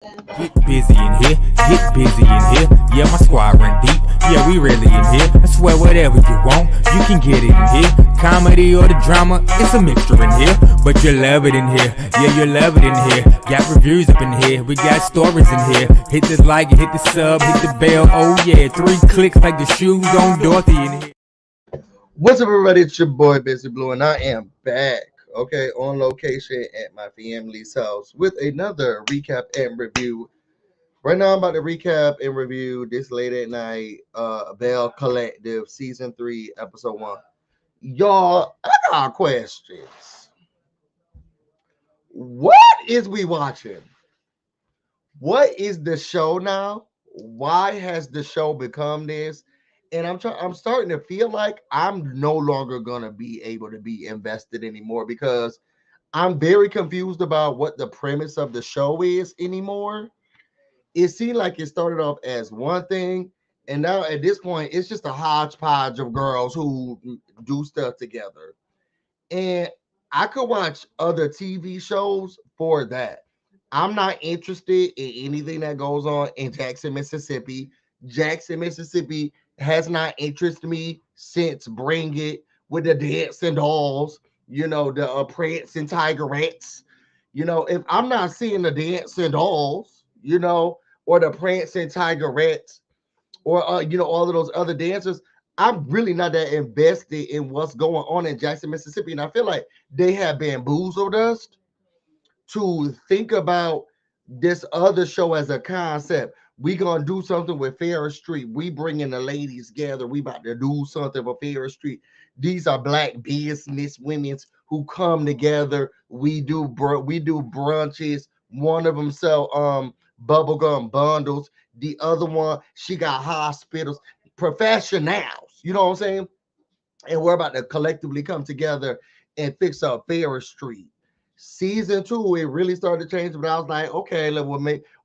Get busy in here, get busy in here. Yeah, my squad run deep. Yeah, we really in here. I swear whatever you want, you can get it in here. Comedy or the drama, it's a mixture in here. But you love it in here, yeah, you love it in here. Got reviews up in here, we got stories in here. Hit the like, hit the sub, hit the bell, oh yeah. 3 clicks like the shoes on Dorothy in here. What's up, everybody? It's your boy BusyBlu, and I am back, okay, on location at my family's house with another recap and review. Right now, I'm about to recap and review this late at night, Belle Collective Season 3, Episode 1. Y'all, I got questions. What is we watching? What is the show now? Why has the show become this? And I'm starting to feel like I'm no longer gonna be able to be invested anymore because I'm very confused about what the premise of the show is anymore. It seemed like it started off as one thing, and now at this point, it's just a hodgepodge of girls who do stuff together. And I could watch other TV shows for that. I'm not interested in anything that goes on in Jackson, Mississippi. Jackson, Mississippi has not interested me since Bring It with the dancing dolls, the prancing tigerettes. If I'm not seeing the dancing dolls, or the prancing tigerettes, or all of those other dancers, I'm really not that invested in what's going on in Jackson, Mississippi. And I feel like they have bamboozled us to think about this other show as a concept. We gonna do something with Ferris Street. We bringing the ladies together. We about to do something with Ferris Street. These are black business women who come together. We do brunches. One of them sell bubblegum bundles. The other one, she got hospitals, professionals. You know what I'm saying? And we're about to collectively come together and fix up Ferris Street. Season 2, it really started to change, but I was like, okay,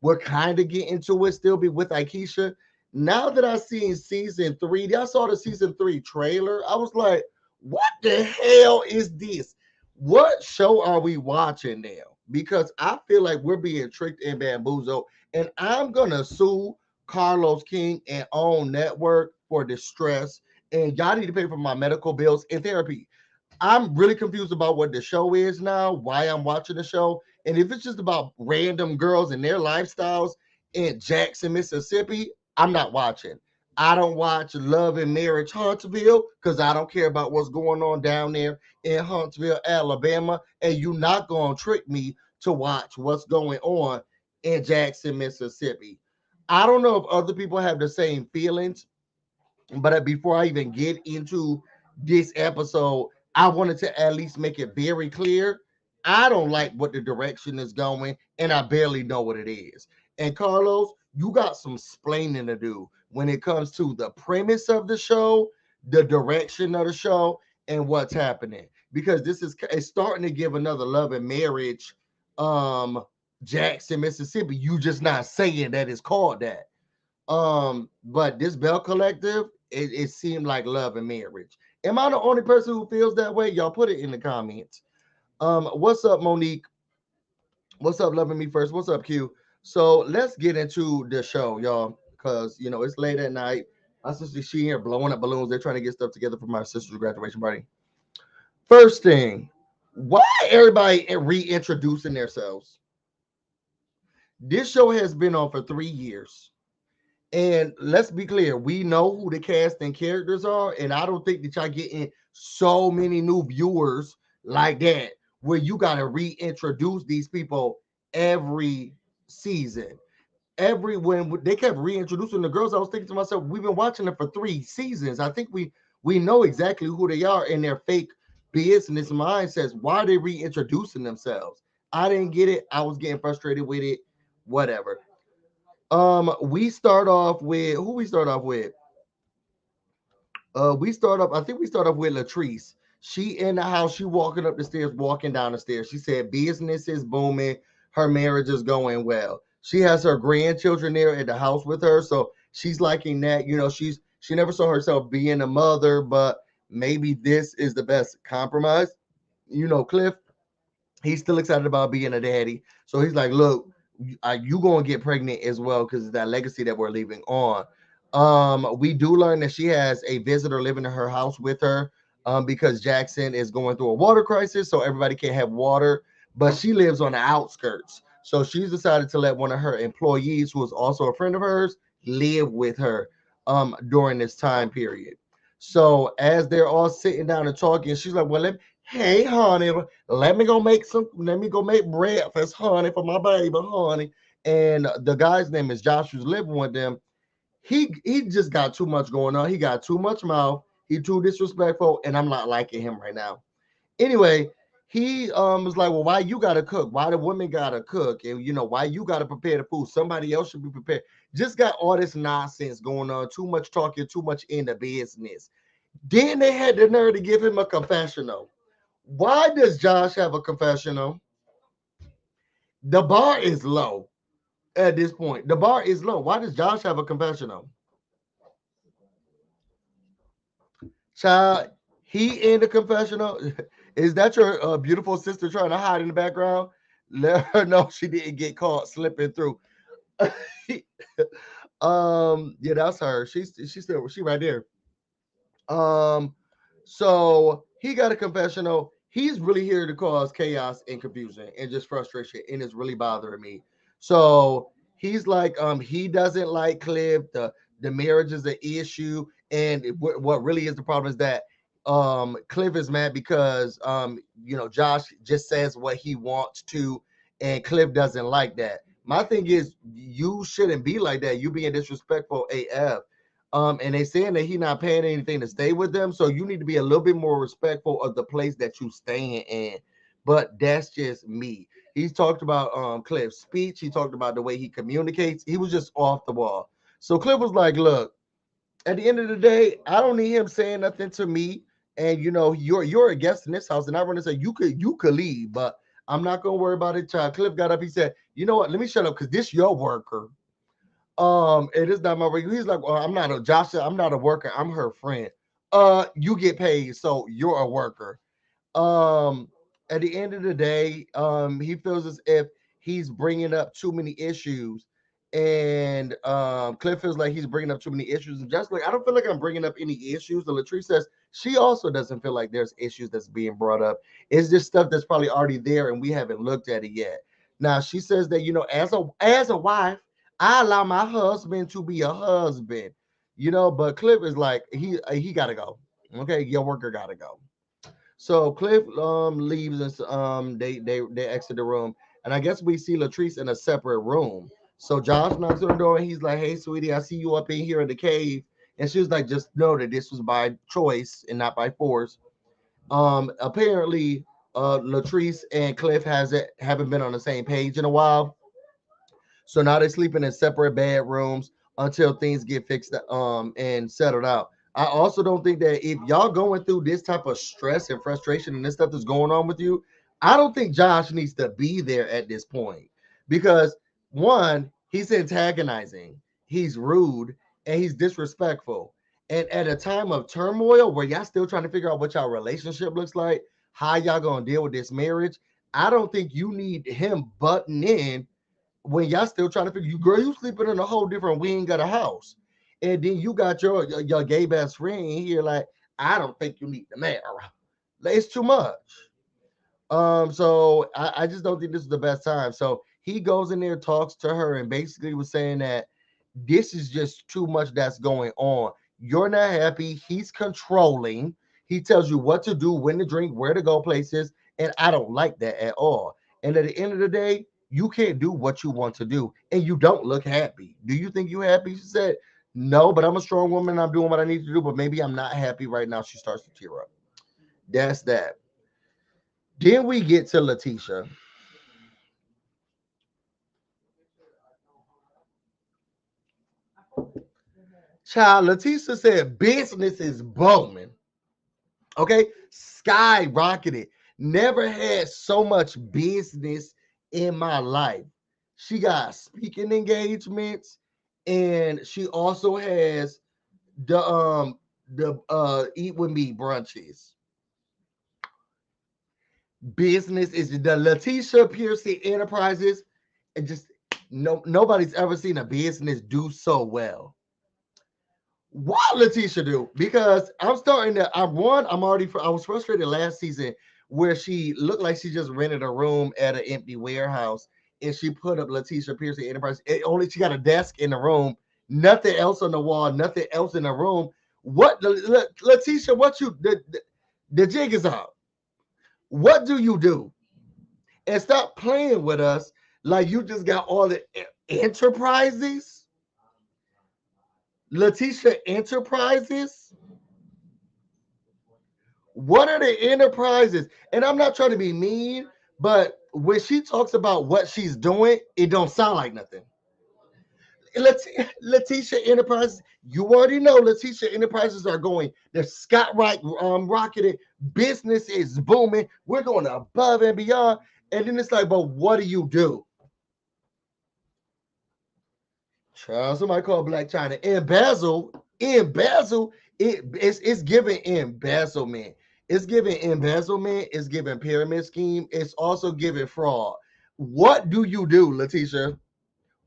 we're kind of getting to it, still be with Ikeisha. Now that I seen season 3, I saw the season 3 trailer. I was like, what the hell is this? What show are we watching now? Because I feel like we're being tricked and bamboozled, and I'm gonna sue Carlos King and OWN Network for distress, and y'all need to pay for my medical bills and therapy. I'm really confused about what the show is now, why I'm watching the show, and if it's just about random girls and their lifestyles in Jackson, Mississippi, I'm not watching. I don't watch Love and Marriage Huntsville because I don't care about what's going on down there in Huntsville, Alabama, and you're not going to trick me to watch what's going on in Jackson, Mississippi. I don't know if other people have the same feelings, but before I even get into this episode, I wanted to at least make it very clear. I don't like what the direction is going, and I barely know what it is. And Carlos, you got some splaining to do when it comes to the premise of the show, the direction of the show, and what's happening. Because it's starting to give another Love and Marriage, Jackson, Mississippi. You just not saying that it's called that. But this Bell Collective, it seemed like Love and Marriage. Am I the only person who feels that way? Y'all put it in the comments. What's up, Monique? What's up, Loving Me First? What's up, Q? So let's get into the show, y'all, because it's late at night. My sister, she here blowing up balloons. They're trying to get stuff together for my sister's graduation party. First thing, why everybody reintroducing themselves? This show has been on for 3 years. And let's be clear, we know who the cast and characters are, and I don't think that y'all getting so many new viewers like that, where you gotta reintroduce these people every season. When they kept reintroducing the girls, I was thinking to myself, we've been watching them for 3 seasons. I think we know exactly who they are in their fake business mindsets. Why are they reintroducing themselves? I didn't get it. I was getting frustrated with it. Whatever. We start off with who we start off with. I think we start off with Latrice. She in the house, she walking up the stairs, walking down the stairs. She said business is booming, her marriage is going well. She has her grandchildren there at the house with her, so she's liking that. She never saw herself being a mother, but maybe this is the best compromise. Cliff, he's still excited about being a daddy. So he's like, look, you gonna get pregnant as well because it's that legacy that we're leaving on. We do learn that she has a visitor living in her house with her, because Jackson is going through a water crisis, so everybody can't have water, but she lives on the outskirts. So she's decided to let one of her employees, who is also a friend of hers, live with her during this time period. So as they're all sitting down and talking, she's like, "Well, hey, honey, let me go make breakfast, honey, for my baby, honey." And the guy's name is Josh, who's living with them. He just got too much going on. He got too much mouth. He too disrespectful, and I'm not liking him right now. Anyway, he was like, "Well, why you gotta cook? Why the women gotta cook? And why you gotta prepare the food? Somebody else should be prepared." Just got all this nonsense going on. Too much talking, too much in the business. Then they had the nerve to give him a confessional. Why does Josh have a confessional? The bar is low at this point. The bar is low. Why does Josh have a confessional? Child, he in the confessional. Is that your beautiful sister trying to hide in the background? Let her know she didn't get caught slipping through. Yeah, that's her. She right there. Um, so he got a confessional. He's really here to cause chaos and confusion and just frustration, and it's really bothering me. So he's like, he doesn't like Cliff. The marriage is an issue, and what really is the problem is that Cliff is mad because Josh just says what he wants to, and Cliff doesn't like that. My thing is, you shouldn't be like that. You being disrespectful AF. And they saying that he not paying anything to stay with them, so you need to be a little bit more respectful of the place that you staying in. But that's just me. He's talked about Cliff's speech. He talked about the way he communicates. He was just off the wall. So Cliff was like, "Look, at the end of the day, I don't need him saying nothing to me. And you're a guest in this house, and I want to say you could leave, but I'm not gonna worry about it." Child. Cliff got up. He said, "You know what? Let me shut up because this your worker. It is not my regular." He's like, "Well, I'm not a Josh. I'm not a worker. I'm her friend. You get paid, so you're a worker." um at the end of the day, he feels as if he's bringing up too many issues, and Cliff feels like he's bringing up too many issues, and just like, "I don't feel like I'm bringing up any issues." And Latrice says she also doesn't feel like there's issues that's being brought up. It's just stuff that's probably already there and we haven't looked at it yet. Now she says that, as a wife, I allow my husband to be a husband, but Cliff is like, he gotta go. Okay, your worker gotta go. So Cliff leaves us. They exit the room, and I guess we see Latrice in a separate room. So Josh knocks on the door, and he's like, "Hey, sweetie, I see you up in here in the cave." And she was like, "Just know that this was by choice and not by force." Apparently, Latrice and Cliff haven't been on the same page in a while. So now they're sleeping in separate bedrooms until things get fixed and settled out. I also don't think that if y'all going through this type of stress and frustration and this stuff that's going on with you, I don't think Josh needs to be there at this point, because one, he's antagonizing, he's rude, and he's disrespectful. And at a time of turmoil where y'all still trying to figure out what y'all relationship looks like, how y'all gonna deal with this marriage, I don't think you need him butting in when y'all still trying to figure, you sleeping in a whole different wing of the house. And then you got your gay best friend in here like, "I don't think you need the man around." Like, it's too much. So I just don't think this is the best time. So he goes in there, talks to her, and basically was saying that this is just too much that's going on. You're not happy. He's controlling. He tells you what to do, when to drink, where to go places. And I don't like that at all. And at the end of the day, you can't do what you want to do. And you don't look happy. Do you think you happy? She said, "No, but I'm a strong woman. I'm doing what I need to do, but maybe I'm not happy right now." She starts to tear up. That's that. Then we get to Leticia. Child, Leticia said business is booming. Okay, skyrocketed. Never had so much business in my life. She got speaking engagements, and she also has the eat with me brunches. Business is the Leticia Piercy Enterprises, and just Nobody's ever seen a business do so well. What Leticia do? Because I'm starting to. I'm already. I was frustrated last season where she looked like she just rented a room at an empty warehouse and she put up Leticia Pearson Enterprise. Only she got a desk in the room, nothing else on the wall, nothing else in the room. What Leticia? What you the jig is out. What do you do? And stop playing with us like you just got all the enterprises. Leticia Enterprises. What are the enterprises? And I'm not trying to be mean, but when she talks about what she's doing, it don't sound like nothing. Leticia Enterprises, you already know Leticia Enterprises are going. They're rocketed. Business is booming. We're going above and beyond. And then it's like, but what do you do? Child, somebody called Black China. Embezzle, it's giving embezzlement. It's giving embezzlement. It's giving pyramid scheme. It's also giving fraud. What do you do, Leticia?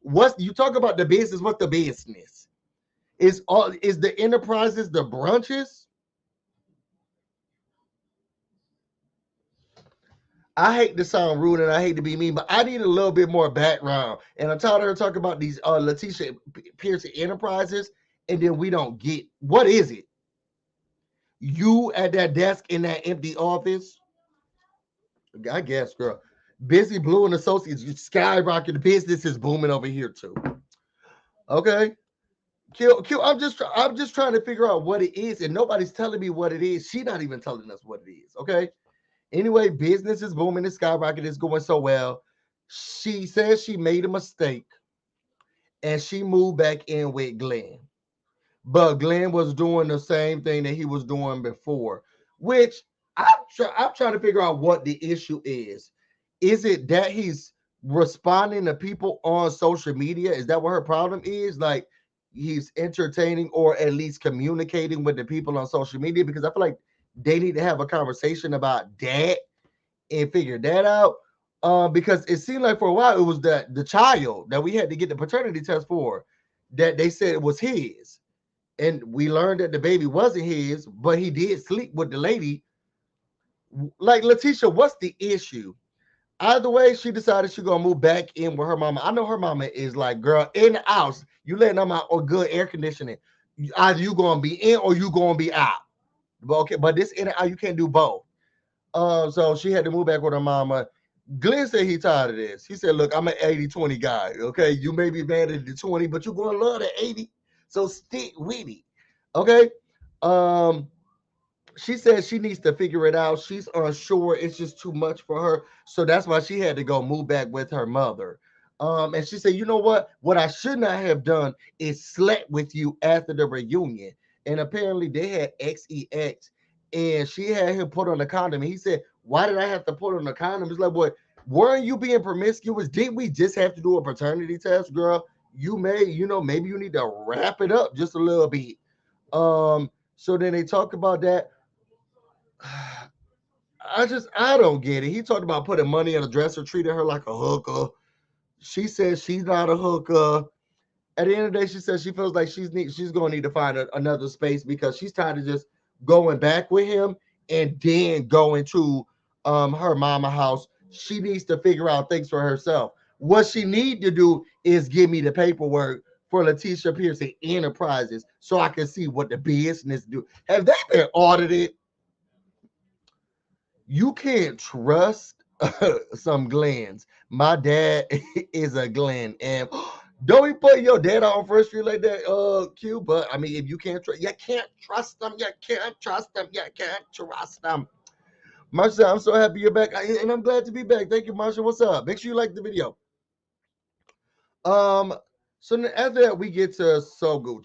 What you talk about the business? What the business is the enterprises, the brunches? I hate to sound rude and I hate to be mean, but I need a little bit more background. And I'm tired of her talking about these Leticia Pearson Enterprises, and then we don't get what is it? You at that desk in that empty office? I guess, girl. BusyBlu and Associates, you skyrocket. The business is booming over here too. Okay. Q, I'm just trying to figure out what it is, and nobody's telling me what it is. She's not even telling us what it is. Okay. Anyway, business is booming, the skyrocket is going so well. She says she made a mistake and she moved back in with Glenn. But Glenn was doing the same thing that he was doing before, which I'm trying to figure out what the issue is. Is it that he's responding to people on social media? Is that what her problem is? Like he's entertaining or at least communicating with the people on social media? Because I feel like they need to have a conversation about that and figure that out. Because it seemed like for a while it was the child that we had to get the paternity test for that they said it was his. And we learned that the baby wasn't his, but he did sleep with the lady. Like Leticia, what's the issue? Either way, she decided she's gonna move back in with her mama. I know her mama is like, girl, in the house, you letting them out or good air conditioning. Either you gonna be in or you gonna be out. But okay, but this in and out, you can't do both. So she had to move back with her mama. Glenn said he tired of this. He said, look, I'm an 80-20 guy. Okay. You may be mad at the 20, but you're gonna love the 80. So stick with it. Okay. Um, she said she needs to figure it out. She's unsure. It's just too much for her. So that's why she had to go move back with her mother. And she said, you know what? What I should not have done is slept with you after the reunion. And apparently they had XEX and she had him put on a condom. And he said, why did I have to put on a condom? It's like, boy, weren't you being promiscuous? Didn't we just have to do a paternity test, girl? Maybe you need to wrap it up just a little bit. So then they talk about that. I don't get it. He talked about putting money in a dresser, treating her like a hooker. She says she's not a hooker. At the end of the day, she says she feels like she's gonna need to find another space because she's tired of just going back with him and then going to her mama house. She needs to figure out things for herself. What she need to do is give me the paperwork for Leticia Pearson Enterprises so I can see what the business do. Have they been audited? You can't trust some Glens. My dad is a Glen, and don't be putting your dad on First Street like that, Q. But I mean, if you can't trust, you can't trust them. You can't trust them. You can't trust them. Marsha, I'm so happy you're back, and I'm glad to be back. Thank you, Marsha. What's up? Make sure you like the video. Um, so then after that, we get to Sogo.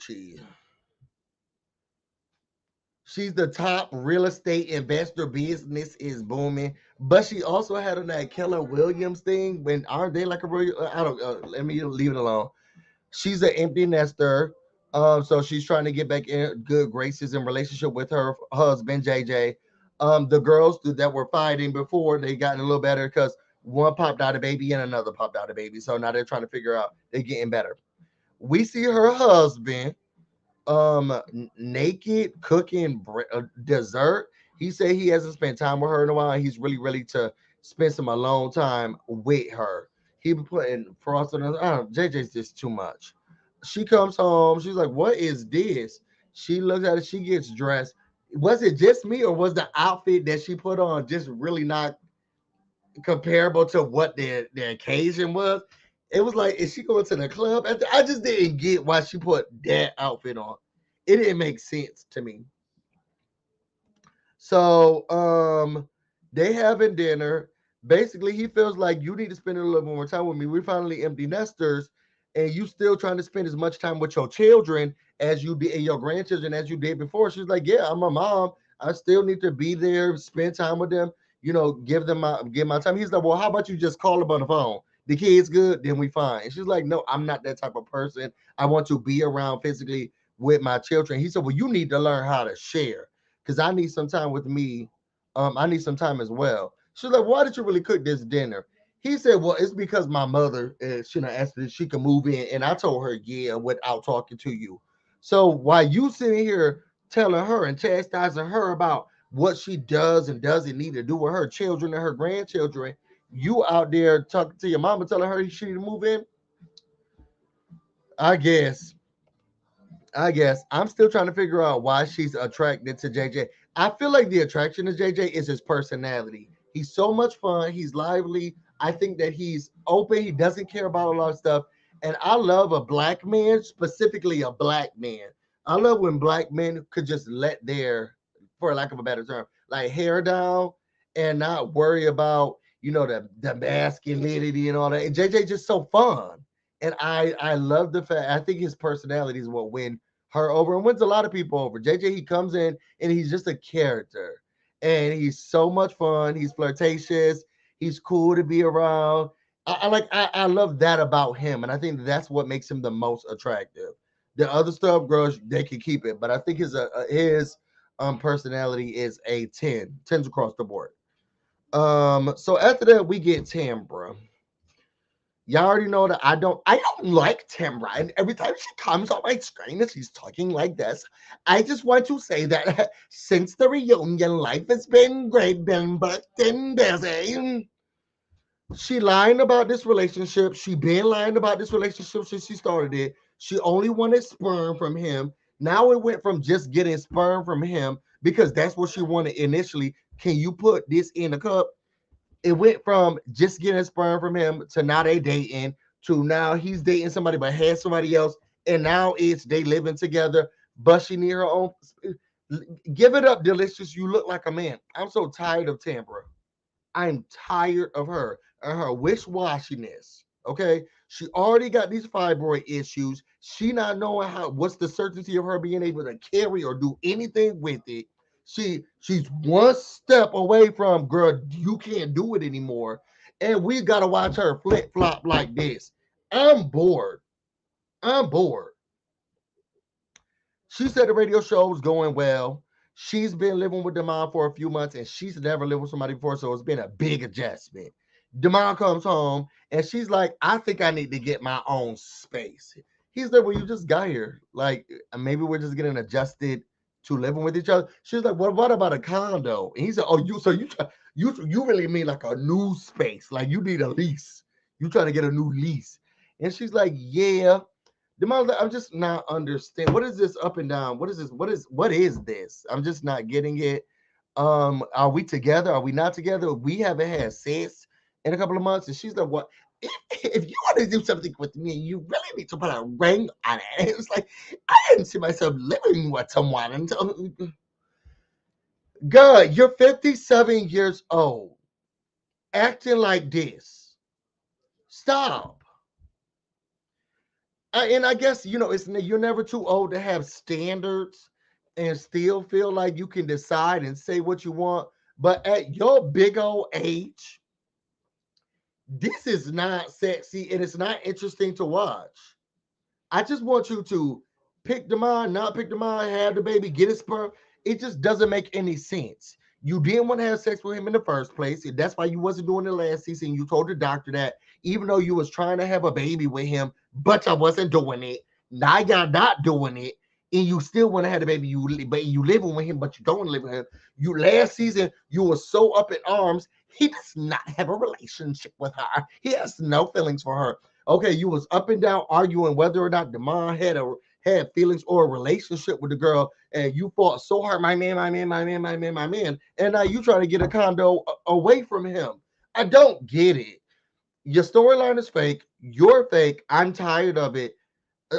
She's the top real estate investor. Business is booming, but she also had on that Keller Williams thing. When aren't they like a real? I don't. Let me leave it alone. She's an empty nester. So she's trying to get back in good graces and relationship with her husband JJ. The girls that were fighting before they got a little better because One popped out a baby and another popped out a baby. So now they're trying to figure out they're getting better. We see her husband naked cooking dessert. He said he hasn't spent time with her in a while. He's really ready to spend some alone time with her. He be putting frosting on. JJ's just too much. She comes home. She's like, "What is this?" She looks at it. She gets dressed. Was it just me, or was the outfit that she put on just really not comparable to what the occasion was? It was like, is she going to the club? I just didn't get why she put that outfit on. It didn't make sense to me. So they having dinner. Basically, he feels like you need to spend a little more time with me. We're finally empty nesters, and you still trying to spend as much time with your children as you did and your grandchildren as you did before. She's like, yeah, I'm a mom. I still need to be there, spend time with them, give my time. He's like, well, how about you just call them on the phone? The kids good, then we fine. And she's like, no, I'm not that type of person. I want to be around physically with my children. He said, well, you need to learn how to share because I need some time with me. I need some time as well. She's like, why did you really cook this dinner? He said, well, it's because my mother, asked if she could move in. And I told her, yeah, without talking to you. So while you sitting here telling her and chastising her about what she does and doesn't need to do with her children and her grandchildren, you out there talking to your mama, telling her she need to move in. I guess I'm still trying to figure out why she's attracted to JJ. I feel like the attraction to JJ is his personality. He's so much fun. He's lively. I think that he's open. He doesn't care about a lot of stuff. And I love a black man, specifically a black man. I love when black men could just let their, for lack of a better term, like hair down and not worry about, the masculinity and all that. And JJ just so fun. And I love the fact, I think his personality is what wins her over and wins a lot of people over. JJ, he comes in and he's just a character. And he's so much fun. He's flirtatious. He's cool to be around. I love that about him. And I think that's what makes him the most attractive. The other stuff, girls, they can keep it. But I think his personality is a 10. 10s across the board. So after that, we get Tambra. Y'all already know that I don't like Tambra. And every time she comes on my screen and she's talking like this, I just want to say that since the reunion, life has been great, been booked and busy. She lying about this relationship. She been lying about this relationship since she started it. She only wanted sperm from him. Now it went from just getting sperm from him because that's what she wanted initially. Can you put this in a cup? It went from just getting sperm from him to now they dating to now he's dating somebody but has somebody else, and now it's they living together. But she need her own. Give it up, delicious. You look like a man. I'm so tired of Tambra. I'm tired of her and her wish-washiness. Okay, she already got these fibroid issues. She not knowing what's the certainty of her being able to carry or do anything with it. She's one step away from girl. You can't do it anymore, and we gotta watch her flip flop like this. I'm bored. I'm bored. She said the radio show was going well. She's been living with Demond for a few months and she's never lived with somebody before, so it's been a big adjustment. Demond comes home and she's like, I think I need to get my own space. He's like, well, you just got here. Like, maybe we're just getting adjusted to living with each other. She's like, what about a condo? And he said, oh, you really mean like a new space? Like you need a lease. You trying to get a new lease? And she's like, yeah. The mother, I'm just not understand. What is this up and down? What is this? What is this? I'm just not getting it. Are we together? Are we not together? We haven't had sex in a couple of months. And she's like, what? If you want to do something with me, you really need to put a ring on it. It's like I didn't see myself living with someone until God, you're 57 years old, acting like this. Stop. And I guess it's you're never too old to have standards and still feel like you can decide and say what you want. But at your big old age, this is not sexy and it's not interesting to watch. I just want you to pick the mind, not pick the mind, have the baby, get his sperm. It just doesn't make any sense. You didn't want to have sex with him in the first place. And that's why you wasn't doing it last season. You told the doctor that even though you was trying to have a baby with him, but I wasn't doing it. Now you're not doing it, and you still want to have a baby. But you living with him, but you don't live with him. You last season you were so up in arms. He does not have a relationship with her. He has no feelings for her. Okay, you was up and down arguing whether or not the mom had feelings or a relationship with the girl, and you fought so hard, my man, my man, my man, my man, my man, and now you trying to get a condo away from him. I don't get it. Your storyline is fake. You're fake. I'm tired of it.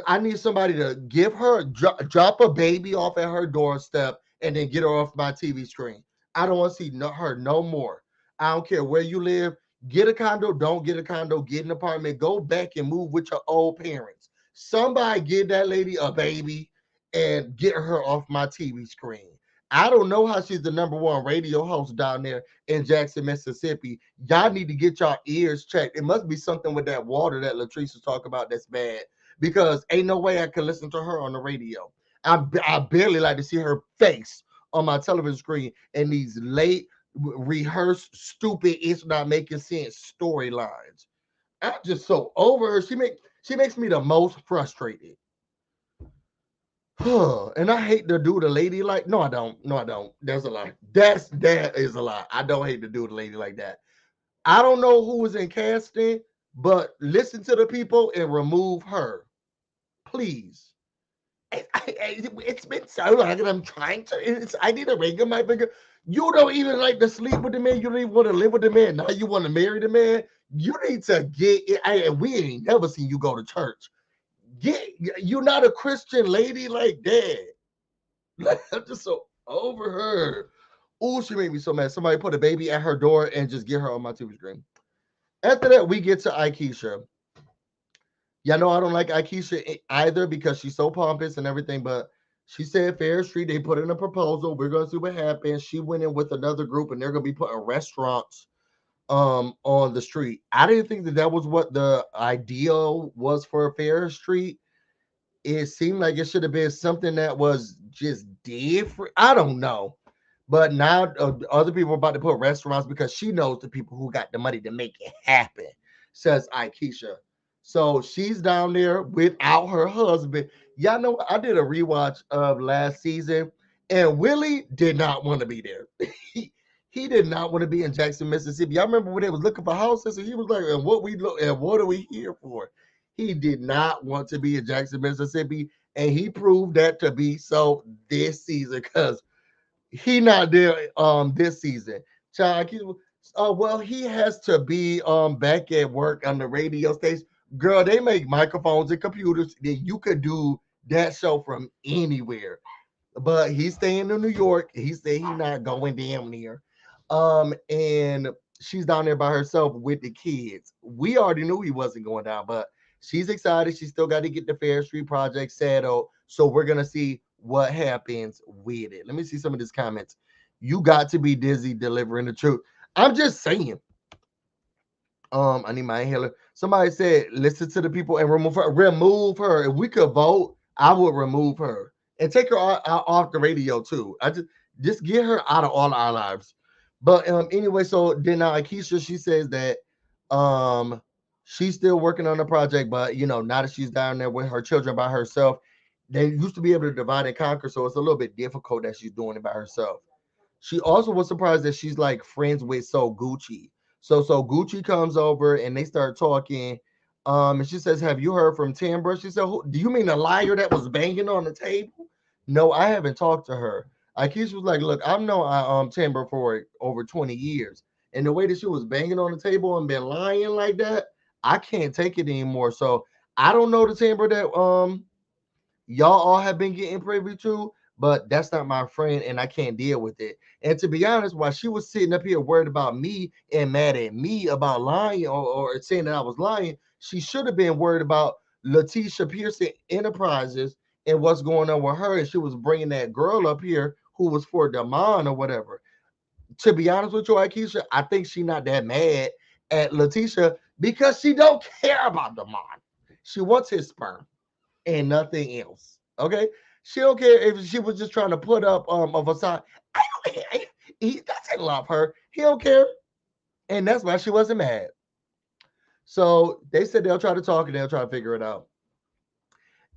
I need somebody to give her drop a baby off at her doorstep and then get her off my TV screen. I don't want to see her no more. I don't care where you live. Get a condo, don't get a condo, get an apartment, go back and move with your old parents. Somebody give that lady a baby and get her off my TV screen. I don't know how she's the number one radio host down there in Jackson, Mississippi. Y'all need to get y'all ears checked. It must be something with that water that Latrice was talking about that's bad, because ain't no way I can listen to her on the radio. I barely like to see her face on my television screen in these late rehearsed, stupid, it's not making sense storylines. I'm just so over her. She makes me the most frustrated. And I hate to do the lady like, no, I don't. No, I don't. There's a lie. That is a lie. I don't hate to do the lady like that. I don't know who was in casting, but listen to the people and remove her, please. It's been so long, and I'm trying to. I need a ring on my finger. You don't even like to sleep with the man. You don't even want to live with the man. Now you want to marry the man. You need to get it. And we ain't never seen you go to church. You're not a Christian lady like that. Like, I'm just so over her. Oh, she made me so mad. Somebody put a baby at her door and just get her on my TV screen. After that, we get to Ikeisha. Y'all know I don't like Ikeisha either because she's so pompous and everything, but she said Fair Street, they put in a proposal. We're gonna see what happens. She went in with another group and they're gonna be putting restaurants on the street. I didn't think that was what the ideal was for Fair Street. It seemed like it should have been something that was just different. I don't know. But now other people are about to put restaurants because she knows the people who got the money to make it happen, says Ikeisha. So she's down there without her husband. Y'all know I did a rewatch of last season, and Willie did not want to be there. he did not want to be in Jackson, Mississippi. Y'all remember when they was looking for houses, and he was like, and what are we here for? He did not want to be in Jackson, Mississippi, and he proved that to be so this season because he not there this season. Child, well, he has to be back at work on the radio station. Girl, they make microphones and computers that you could do that show from anywhere. But he's staying in New York. He said he's not going down there. And she's down there by herself with the kids. We already knew he wasn't going down, but she's excited. She still got to get the Fair Street project settled. So we're gonna see what happens with it. Let me see some of these comments. You got to be dizzy delivering the truth. I'm just saying. I need my inhaler. Somebody said, listen to the people and remove her. Remove her. If we could vote, I would remove her and take her off the radio too. I just get her out of all our lives. But anyway, so then now Ikeisha, she says that she's still working on the project, but now that she's down there with her children by herself, they used to be able to divide and conquer, so it's a little bit difficult that she's doing it by herself. She also was surprised that she's like friends with Gucci. So Gucci comes over and they start talking. And she says, "Have you heard from Tambra?" She said, "Do you mean the liar that was banging on the table?" No, I haven't talked to her. Ikeisha was like, "Look, I've known Tambra for over 20 years, and the way that she was banging on the table and been lying like that, I can't take it anymore. So I don't know the Tambra that y'all all have been getting privy to, but that's not my friend and I can't deal with it." And to be honest, while she was sitting up here worried about me and mad at me about lying or saying that I was lying, she should have been worried about Leticia Pearson Enterprises and what's going on with her. And she was bringing that girl up here who was for Damon or whatever. To be honest with you, Ikeisha, I think she's not that mad at Leticia because she don't care about Damon. She wants his sperm and nothing else. Okay, she don't care if she was just trying to put up a facade. he doesn't love her. He don't care. And that's why she wasn't mad. So they said they'll try to talk and they'll try to figure it out.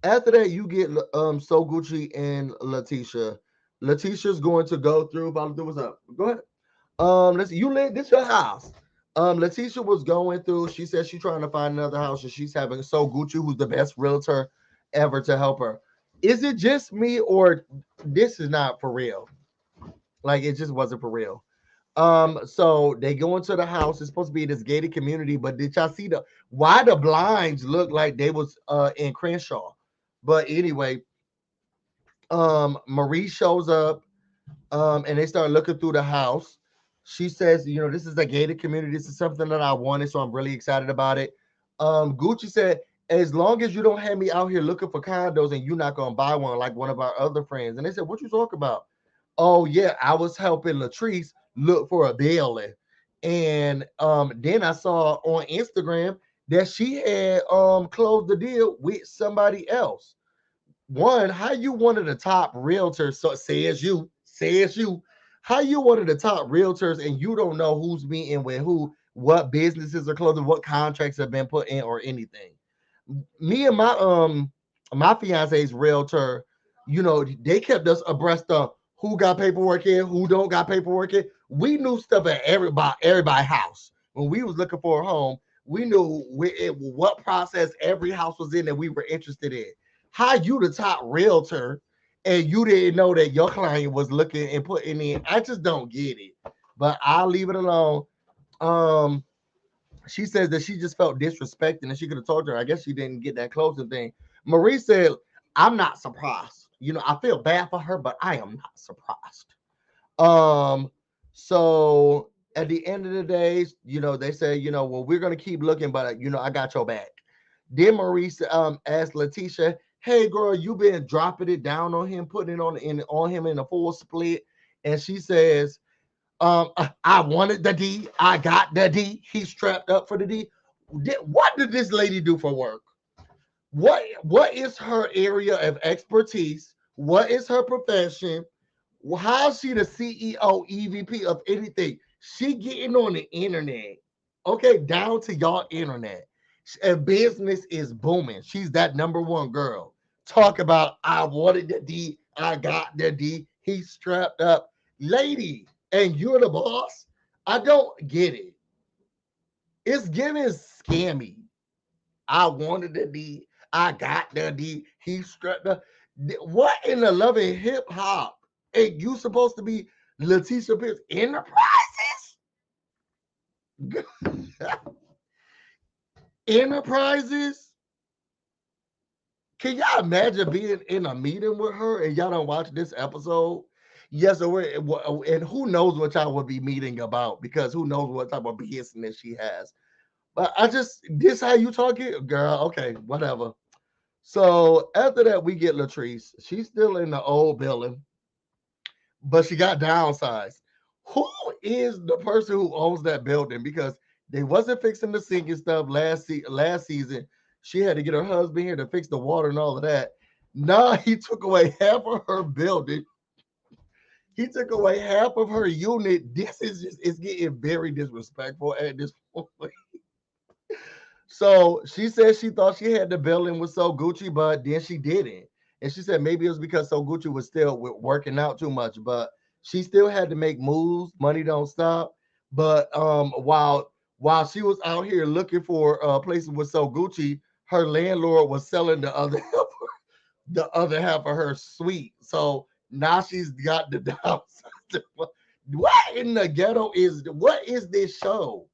After that, you get So Gucci and Leticia. Leticia's going to go through. Follow through. What's up? Go ahead. Let's see. You live. This your house. Leticia was going through. She said she's trying to find another house, and she's having So Gucci, who's the best realtor ever, to help her. Is it just me, or this is not for real? Like it just wasn't for real. So they go into the house. It's supposed to be this gated community, but did y'all see the why the blinds look like they was in Crenshaw? But anyway, Marie shows up, and they start looking through the house. She says, you know, this is a gated community. This is something that I wanted, so I'm really excited about it. Gucci said, as long as you don't have me out here looking for condos and you're not gonna buy one like one of our other friends. And they said, what you talking about? Oh yeah, I was helping Latrice look for a Belle. And then I saw on Instagram that she had closed the deal with somebody else. One, how you one of the top realtors, so says you, how you one of the top realtors and you don't know who's meeting with who, what businesses are closing, what contracts have been put in, or anything. Me and my fiance's realtor, you know, they kept us abreast of who got paperwork in, who don't got paperwork in. We knew stuff at everybody's house. When we was looking for a home, we knew what process every house was in that we were interested in. How you the top realtor and you didn't know that your client was looking and putting in? I just don't get it. But I'll leave it alone. Um, she says that she just felt disrespected and she could have talked to her. I guess she didn't get that closing thing. Marie said, I'm not surprised. You know, I feel bad for her, but I am not surprised. Um, so at the end of the day, you know, they say, you know, well, we're gonna keep looking, but you know, I got your back. Then Maurice asked Leticia, "Hey, girl, you been dropping it down on him, putting it on him in a full split." And she says, I wanted the D, I got the D. He's strapped up for the D. What did this lady do for work? What is her area of expertise? What is her profession? How is she the CEO, EVP of anything? She getting on the internet, okay, down to y'all internet. And business is booming. She's that number one girl. Talk about I wanted the D, I got the D. He's strapped up, lady, and you're the boss. I don't get it. It's giving scammy. I wanted the D, I got the D. He's strapped up. What in the loving hip hop? And you supposed to be Leticia Pierce Enterprises? Enterprises? Can y'all imagine being in a meeting with her and y'all don't watch this episode? Yes, and who knows what y'all would be meeting about because who knows what type of business she has. But I just, this how you talk it, girl. Okay, whatever. So after that, we get Latrice. She's still in the old building, but she got downsized. Who is the person who owns that building? Because they wasn't fixing the sink and stuff last season. She had to get her husband here to fix the water and all of that. Now he took away half of her building. He took away half of her unit. This is just it's getting very disrespectful at this point. So she said she thought she had the building with So Gucci, but then she didn't. And she said maybe it was because So Gucci was still working out too much, but she still had to make moves. Money don't stop. But while she was out here looking for places with So Gucci, her landlord was selling the other the other half of her suite. So now she's got the downside. What in the ghetto is what is this show?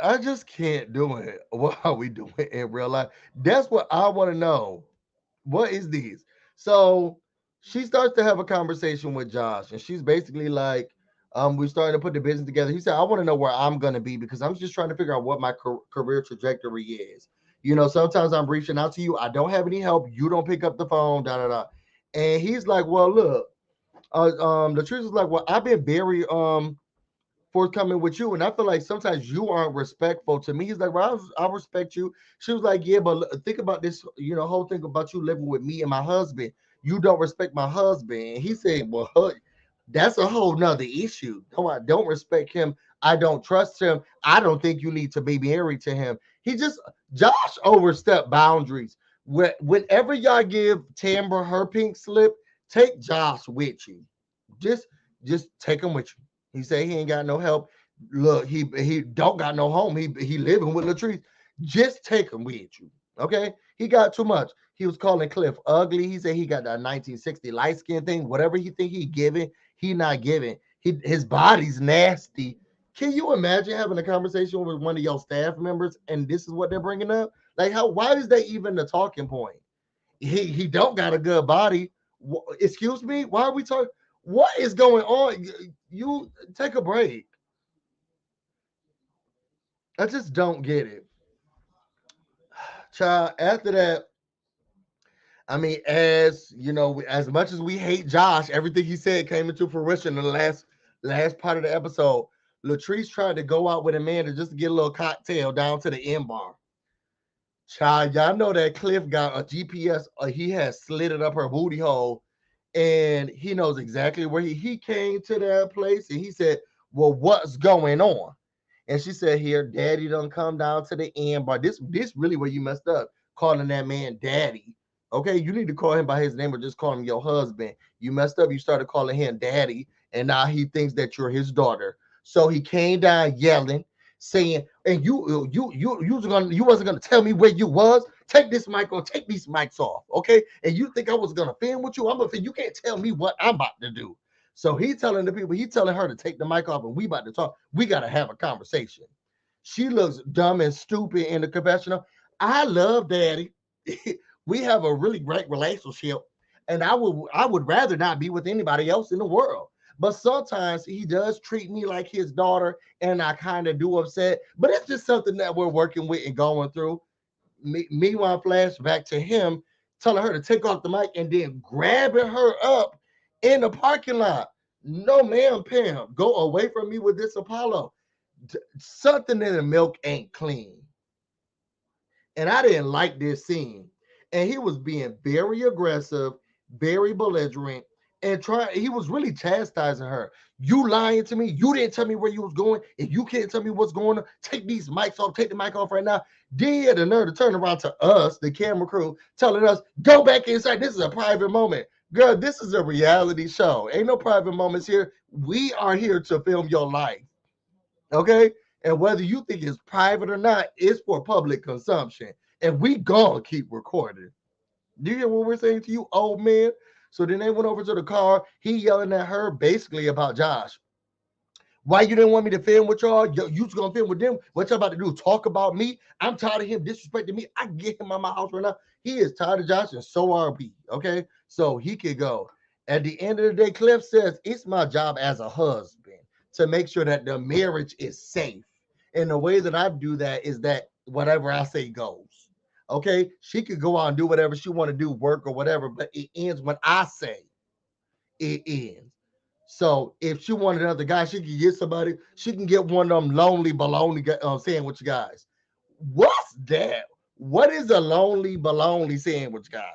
I just can't do it. What are we doing in real life? That's what I want to know. What is these? So she starts to have a conversation with Josh, and she's basically like, we're starting to put the business together. He said, I want to know where I'm gonna be because I'm just trying to figure out what my career trajectory is. You know, sometimes I'm reaching out to you, I don't have any help, you don't pick up the phone, da da da. And he's like, well, look, the truth is like, well, I've been very forthcoming with you. And I feel like sometimes you aren't respectful to me. He's like, well, I respect you. She was like, yeah, but think about this, you know, whole thing about you living with me and my husband. you don't respect my husband. And he said, well, that's a whole nother issue. No, I don't respect him. I don't trust him. I don't think you need to be married to him. Josh overstepped boundaries. Whenever y'all give Tambra her pink slip, take Josh with you. Just just take him with you. He said he ain't got no help. Look, he don't got no home. He living with Latrice. Just take him with you. Okay? He got too much. He was calling Cliff ugly. He said he got that 1960 light skin thing. Whatever he think he giving, he not giving. His body's nasty. Can you imagine having a conversation with one of your staff members and this is what they're bringing up? Like, how? Why is that even the talking point? He don't got a good body. Excuse me. Why are we talking? What is going on? You take a break. I just don't get it, child. After that, I mean, as you know, as much as we hate Josh, everything he said came into fruition in the last part of the episode. Latrice tried to go out with Amanda just to get a little cocktail down to the end bar. Child, y'all know that Cliff got a GPS. He has slid it up her booty hole, and he knows exactly where he came to that place, and he said, "Well, what's going on?" And she said, "Here, Daddy done come down to the end bar." This really where you messed up, calling that man Daddy. Okay, you need to call him by his name or just call him your husband. You messed up. You started calling him Daddy, and now he thinks that you're his daughter. So he came down yelling, saying, "And you wasn't gonna tell me where you was. Take this mic or take these mics off, okay? And you think I was gonna film with you? I'm gonna film. You can't tell me what I'm about to do." So he telling the people, he telling her to take the mic off, and we about to talk. We gotta have a conversation. She looks dumb and stupid in the confessional. I love Daddy. We have a really great relationship, and I would rather not be with anybody else in the world. But sometimes he does treat me like his daughter, and I kind of do upset. But it's just something that we're working with and going through. Meanwhile, flash back to him telling her to take off the mic and then grabbing her up in the parking lot. No, ma'am, Pam, go away from me with this Apollo. Something in the milk ain't clean. And I didn't like this scene. And he was being very aggressive, very belligerent, and he was really chastising her. You lying to me. You didn't tell me where you was going. If you can't tell me what's going on, take these mics off, take the mic off right now. Then he had the nerve to turn around to us, the camera crew, telling us, go back inside. This is a private moment. Girl, this is a reality show. Ain't no private moments here. We are here to film your life. Okay? And whether you think it's private or not, it's for public consumption. And we gonna keep recording. Do you hear what we're saying to you, old man? So then they went over to the car. He yelling at her basically about Josh. Why you didn't want me to film with y'all? You was gonna film with them. What y'all about to do? Talk about me? I'm tired of him disrespecting me. I can get him out of my house right now. He is tired of Josh, and so are we. Okay, so he could go. At the end of the day, Cliff says it's my job as a husband to make sure that the marriage is safe. And the way that I do that is that whatever I say goes. Okay, she could go out and do whatever she want to do, work or whatever, but it ends when I say it ends. So if she wanted another guy, she can get somebody. She can get one of them lonely baloney sandwich guys. What's that? What is a lonely baloney sandwich guy?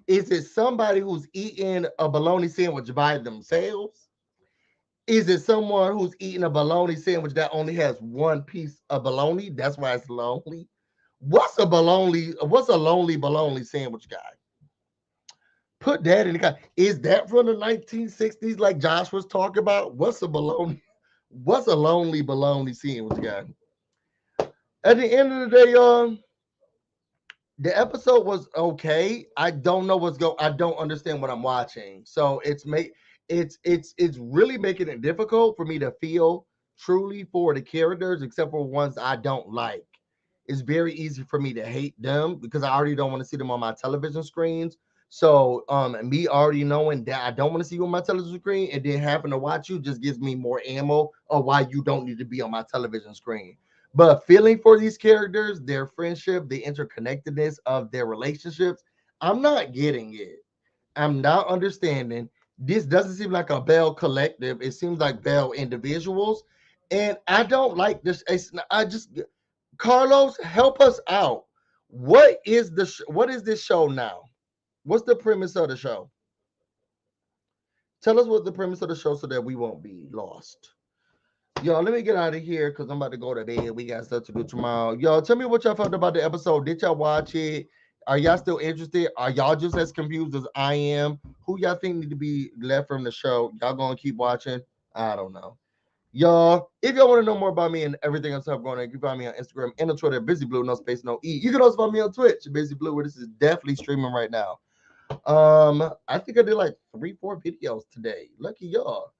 Is it somebody who's eating a bologna sandwich by themselves? Is it someone who's eating a bologna sandwich that only has one piece of bologna? That's why it's lonely. What's a lonely bologna sandwich guy? Put that in the guy. Is that from the 1960s, like Josh was talking about? What's a bologna? What's a lonely bologna sandwich guy? At the end of the day, the episode was okay. I don't know what's going. I don't understand what I'm watching. So it's really making it difficult for me to feel truly for the characters, except for ones I don't like. It's very easy for me to hate them because I already don't want to see them on my television screens. So me already knowing that I don't want to see you on my television screen and then having to watch you just gives me more ammo of why you don't need to be on my television screen. But feeling for these characters, their friendship, the interconnectedness of their relationships, I'm not getting it. I'm not understanding. This doesn't seem like a Belle collective. It seems like Belle individuals. And I don't like this. I just Carlos, help us out. What is this show now? What's the premise of the show? Tell us what the premise of the show so that we won't be lost. Y'all, let me get out of here because I'm about to go to bed. We got stuff to do tomorrow. Y'all, tell me what y'all felt about the episode. Did y'all watch it? Are y'all still interested? Are y'all just as confused as I am? Who y'all think need to be left from the show? Y'all gonna keep watching? I don't know. Y'all, if y'all want to know more about me and everything else I'm going on, you can find me on Instagram and on Twitter, BusyBlu, no space, no E. You can also find me on Twitch, BusyBlu, where this is definitely streaming right now. I think I did like 3, 4 videos today. Lucky y'all.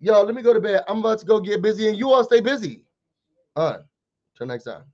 Y'all, let me go to bed. I'm about to go get busy, and you all stay busy. Till next time.